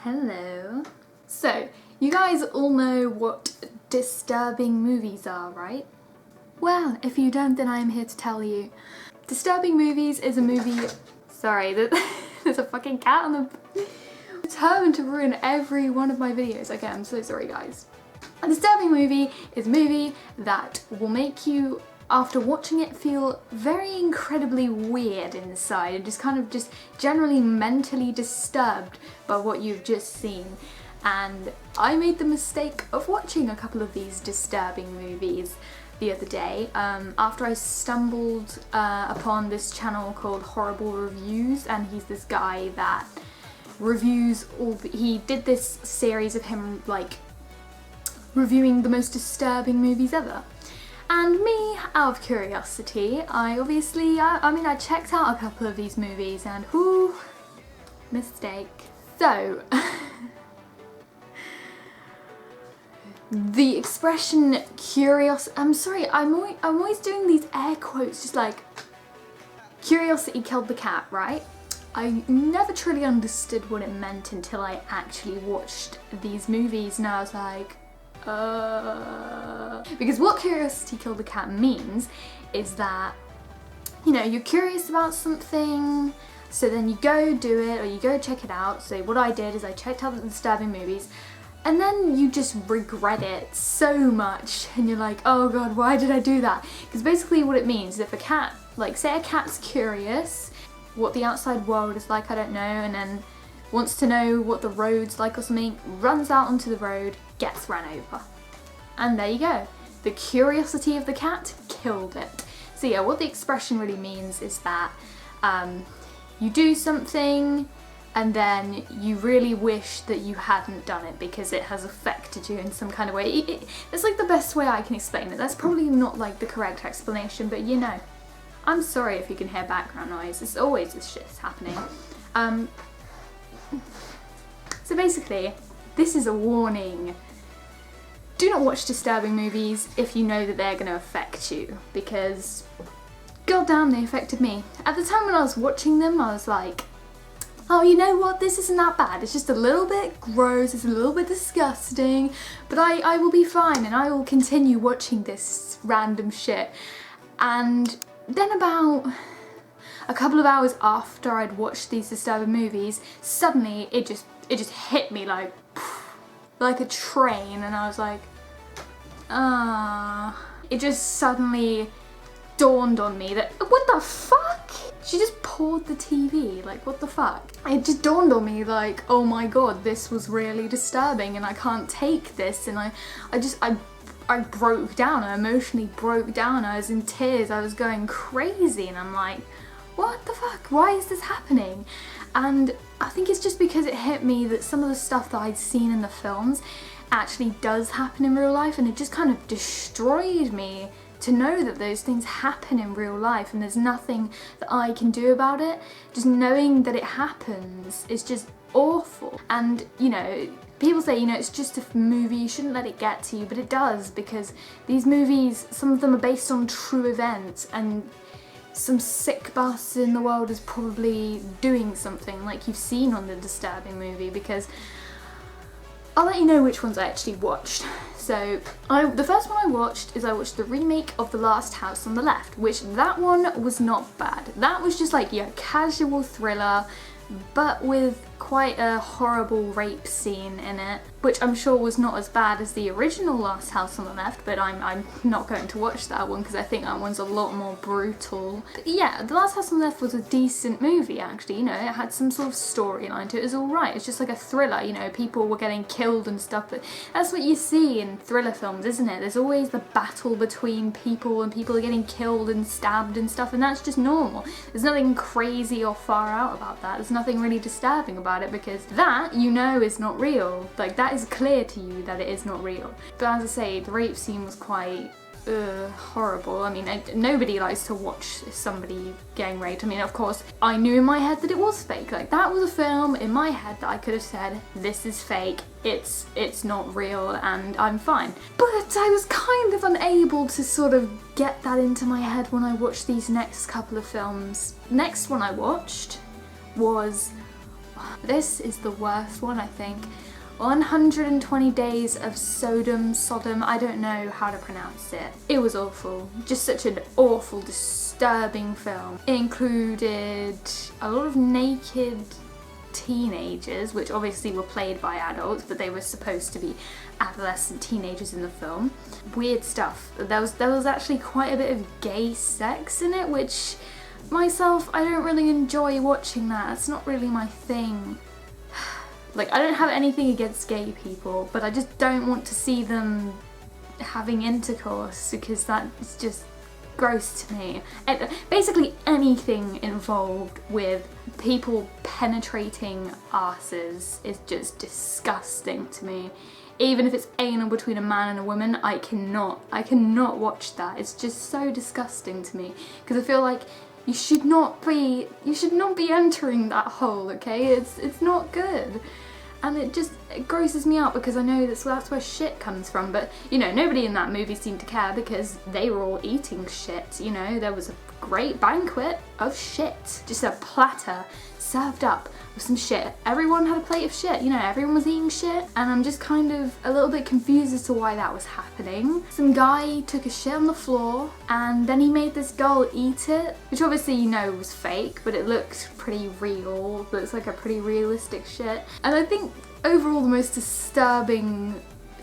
Hello. So, you guys all know what disturbing movies are, right? Well, if you don't, then I am here to tell you. Disturbing movies is a movie... Sorry, there's a fucking cat on the... determined to ruin every one of my videos. Okay, I'm so sorry, guys. A disturbing movie is a movie that will make you, after watching it, feel very incredibly weird inside and just generally mentally disturbed by what you've just seen. And I made the mistake of watching a couple of these disturbing movies the other day after I stumbled upon this channel called Horrible Reviews, and he's this guy that reviews he did this series of him like reviewing the most disturbing movies ever. And me, out of curiosity, I checked out a couple of these movies and whoo, mistake. So, the expression I'm sorry, I'm always doing these air quotes, just like, curiosity killed the cat, right? I never truly understood what it meant until I actually watched these movies, and I was like, because what curiosity killed the cat means is that, you know, you're curious about something, so then you go do it or you go check it out. So what I did is I checked out the disturbing movies, and then you just regret it so much and you're like, oh god, why did I do that? Because basically what it means is if a cat, like say a cat's curious what the outside world is like, I don't know, and then wants to know what the road's like or something, runs out onto the road, gets ran over. And there you go. The curiosity of the cat killed it. So yeah, what the expression really means is that you do something and then you really wish that you hadn't done it because it has affected you in some kind of way. It's like the best way I can explain it. That's probably not like the correct explanation, but you know. I'm sorry if you can hear background noise. It's always this shit's happening. So basically, this is a warning. Do not watch disturbing movies if you know that they're going to affect you, because goddamn, they affected me. At the time when I was watching them, I was like, oh, you know what, this isn't that bad. It's just a little bit gross, it's a little bit disgusting, but I will be fine and I will continue watching this random shit. And then about a couple of hours after I'd watched these disturbing movies, suddenly it just hit me like a train, and I was like, it just suddenly dawned on me that, what the fuck? She just poured the TV, like what the fuck? It just dawned on me like, oh my god, this was really disturbing and I can't take this, and I broke down, I emotionally broke down, I was in tears, I was going crazy, and I'm like, what the fuck, why is this happening? And I think it's just because it hit me that some of the stuff that I'd seen in the films actually does happen in real life, and it just kind of destroyed me to know that those things happen in real life and there's nothing that I can do about it. Just knowing that it happens is just awful. And you know, people say, you know, it's just a movie, you shouldn't let it get to you, but it does, because these movies, some of them are based on true events, and some sick bastard in the world is probably doing something like you've seen on the disturbing movie, because I'll let you know which ones I actually watched. So, the first one I watched the remake of The Last House on the Left, which that one was not bad. That was just like your casual thriller, but with quite a horrible rape scene in it, which I'm sure was not as bad as the original Last House on the Left, but I'm not going to watch that one because I think that one's a lot more brutal. But yeah, The Last House on the Left was a decent movie actually, you know, it had some sort of storyline to it, it was alright, it's just like a thriller, you know, people were getting killed and stuff, but that's what you see in thriller films, isn't it? There's always the battle between people and people are getting killed and stabbed and stuff, and that's just normal. There's nothing crazy or far out about that, there's nothing really disturbing about it, because that, you know, is not real. Like, that is clear to you that it is not real. But as I say, the rape scene was quite horrible. I mean, nobody likes to watch somebody getting raped. I mean, of course, I knew in my head that it was fake. Like, that was a film in my head that I could have said, this is fake, it's not real, and I'm fine. But I was kind of unable to sort of get that into my head when I watched these next couple of films. Next one I watched was This is the worst one, I think. 120 Days of Sodom, I don't know how to pronounce it. It was awful. Just such an awful, disturbing film. It included a lot of naked teenagers, which obviously were played by adults, but they were supposed to be adolescent teenagers in the film. Weird stuff. There was actually quite a bit of gay sex in it, which myself, I don't really enjoy watching that. It's not really my thing. Like, I don't have anything against gay people, but I just don't want to see them having intercourse because that is just gross to me. And basically anything involved with people penetrating asses is just disgusting to me. Even if it's anal between a man and a woman, I cannot watch that. It's just so disgusting to me because I feel like you should not be entering that hole, okay? It's not good. And it grosses me out because I know that's where shit comes from. But, you know, nobody in that movie seemed to care because they were all eating shit, you know? There was a great banquet of shit. Just a platter served up with some shit. Everyone had a plate of shit, you know, everyone was eating shit. And I'm just kind of a little bit confused as to why that was happening. Some guy took a shit on the floor and then he made this girl eat it, which obviously you know was fake, but it looked pretty real. It looks like a pretty realistic shit. And I think overall the most disturbing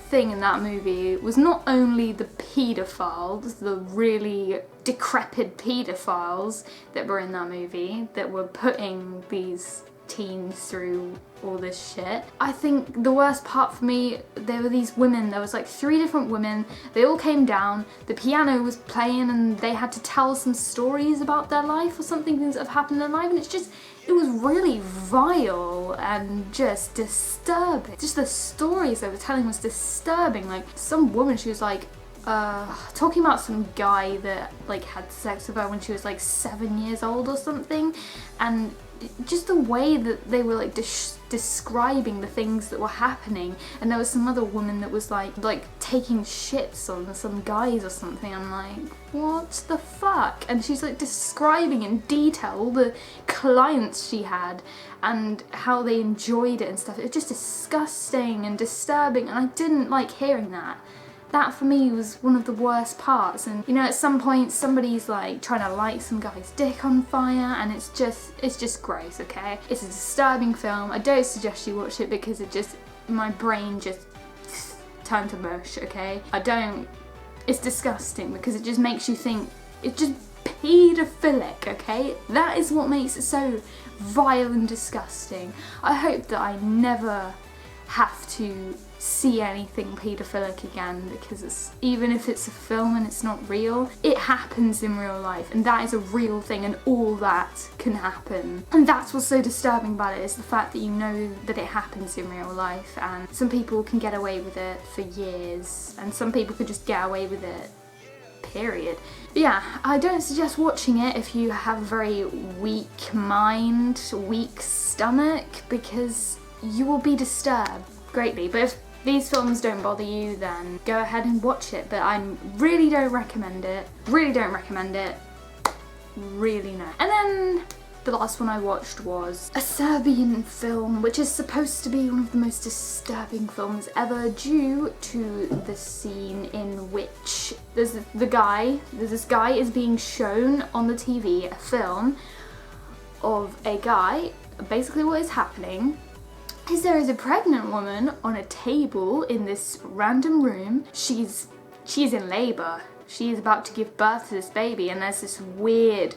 thing in that movie was not only the paedophiles, the really decrepit paedophiles that were in that movie that were putting these teens through all this shit. I think the worst part for me, there were these women, there was like 3 different women, they all came down, the piano was playing and they had to tell some stories about their life or something, things that have happened in their life, and it was really vile and just disturbing. Just the stories they were telling was disturbing. Like some woman, she was like, talking about some guy that like had sex with her when she was like 7 years old or something, and just the way that they were like describing the things that were happening. And there was some other woman that was like taking shits on some guys or something. I'm like, what the fuck? And she's like describing in detail all the clients she had and how they enjoyed it and stuff. It was just disgusting and disturbing, and I didn't like hearing that. That for me was one of the worst parts. And you know, at some point somebody's like trying to light some guy's dick on fire, and it's just gross, okay? It's a disturbing film. I don't suggest you watch it because my brain just turned to mush, okay? It's disgusting because it just makes you think, it's just paedophilic, okay? That is what makes it so vile and disgusting. I hope that I never have to see anything paedophilic again, because even if it's a film and it's not real, it happens in real life, and that is a real thing, and all that can happen. And that's what's so disturbing about it, is the fact that you know that it happens in real life, and some people can get away with it for years, and some people could just get away with it, period. But yeah, I don't suggest watching it if you have a very weak mind, weak stomach, because you will be disturbed greatly. But if these films don't bother you, then go ahead and watch it, but I really don't recommend it. Really don't recommend it. Really no. And then the last one I watched was a Serbian film, which is supposed to be one of the most disturbing films ever due to the scene in which this guy is being shown on the TV, a film of a guy. Basically what is happening is there is a pregnant woman on a table in this random room. She's in labour. She is about to give birth to this baby, and there's this weird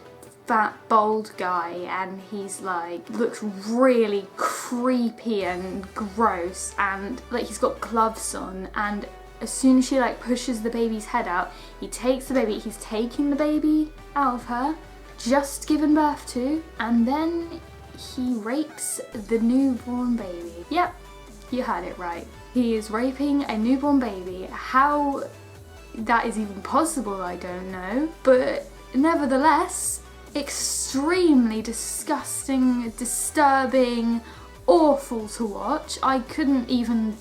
fat bald guy, and he's like looks really creepy and gross, and like he's got gloves on, and as soon as she like pushes the baby's head out, he takes the baby, he's taking the baby out of her, just given birth to, and then he rapes the newborn baby. Yep, you heard it right. He is raping a newborn baby. How that is even possible, I don't know. But nevertheless, extremely disgusting, disturbing, awful to watch. I couldn't even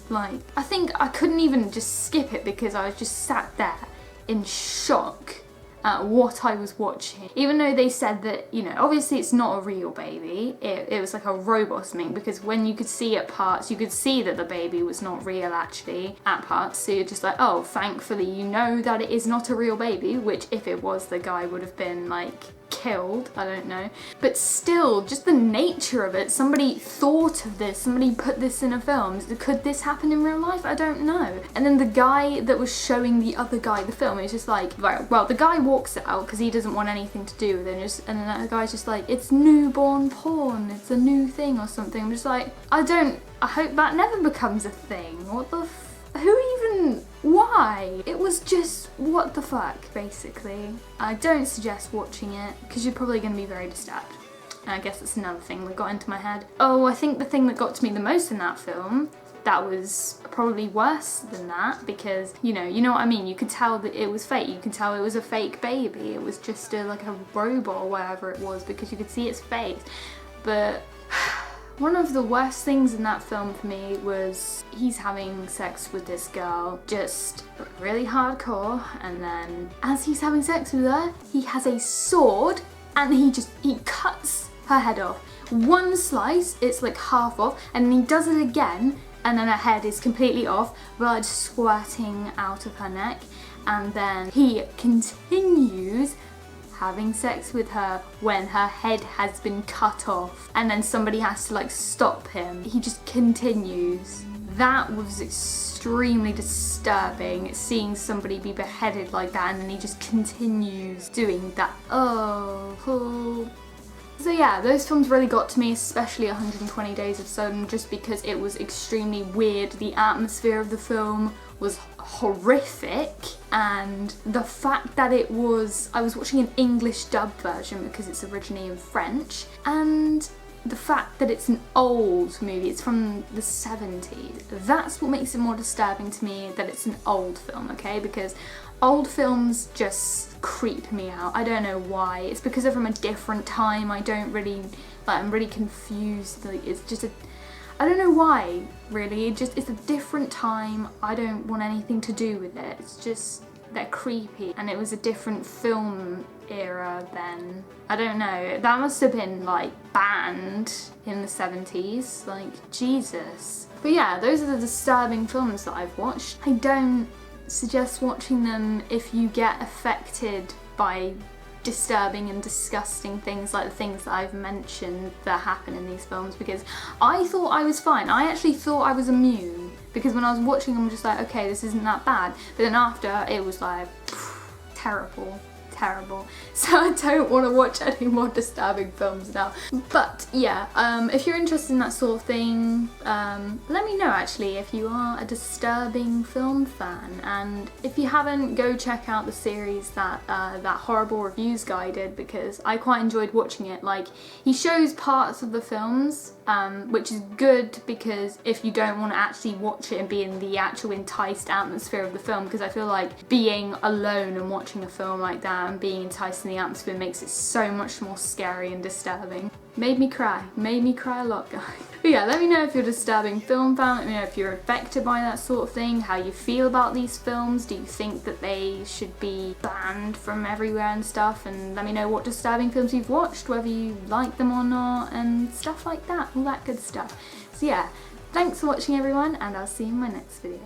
I think I couldn't even just skip it because I was just sat there in shock what I was watching. Even though they said that, you know, obviously it's not a real baby, it was like a robot or something, because when you could see at parts, you could see that the baby was not real actually at parts, so you're just like, oh, thankfully you know that it is not a real baby, which if it was, the guy would have been like killed, I don't know. But still, just the nature of it, somebody thought of this, somebody put this in a film. Could this happen in real life? I don't know. And then the guy that was showing the other guy the film is just like, right, well, the guy walks out because he doesn't want anything to do with it, and then the guy's just like, it's newborn porn, it's a new thing or something. I'm just like, I hope that never becomes a thing. What the why? It was just, what the fuck, basically. I don't suggest watching it, because you're probably going to be very disturbed. And I guess that's another thing that got into my head. Oh, I think the thing that got to me the most in that film, that was probably worse than that, because, you know what I mean? You could tell that it was fake. You could tell it was a fake baby. It was just like a robot or whatever it was, because you could see its face. But one of the worst things in that film for me was he's having sex with this girl, just really hardcore, and then as he's having sex with her, he has a sword and he cuts her head off. One slice, it's like half off, and then he does it again, and then her head is completely off, blood squirting out of her neck, and then he continues having sex with her when her head has been cut off, and then somebody has to like stop him. He just continues. That was extremely disturbing, seeing somebody be beheaded like that, and then he just continues doing that. Oh. So yeah, those films really got to me, especially 120 Days of Sodom, just because it was extremely weird. The atmosphere of the film was horrific, and the fact that I was watching an English dub version because it's originally in French, and the fact that it's an old movie, it's from the 70s, that's what makes it more disturbing to me, that it's an old film, okay? Because old films just creep me out. I don't know why. It's because they're from a different time. I don't really, like, I'm really confused. Like, it's just I don't know why, really. It's a different time. I don't want anything to do with it. It's just, they're creepy. And it was a different film era then. I don't know. That must have been, like, banned in the 70s. Like, Jesus. But yeah, those are the disturbing films that I've watched. I don't suggest watching them if you get affected by disturbing and disgusting things like the things that I've mentioned that happen in these films, because I thought I was fine. I actually thought I was immune, because when I was watching them, I'm just like, okay, this isn't that bad. But then after, it was like, terrible. So I don't want to watch any more disturbing films now. But yeah, if you're interested in that sort of thing, let me know actually if you are a disturbing film fan, and if you haven't, go check out the series that that Horrible Reviews guy did, because I quite enjoyed watching it. Like, he shows parts of the films, which is good, because if you don't want to actually watch it and be in the actual enticed atmosphere of the film, because I feel like being alone and watching a film like that and being enticed in the atmosphere makes it so much more scary and disturbing. Made me cry a lot, guys. But yeah, let me know if you're a disturbing film fan, let me know if you're affected by that sort of thing, how you feel about these films, do you think that they should be banned from everywhere and stuff, and let me know what disturbing films you've watched, whether you like them or not, and stuff like that, all that good stuff. So yeah, thanks for watching everyone, and I'll see you in my next video.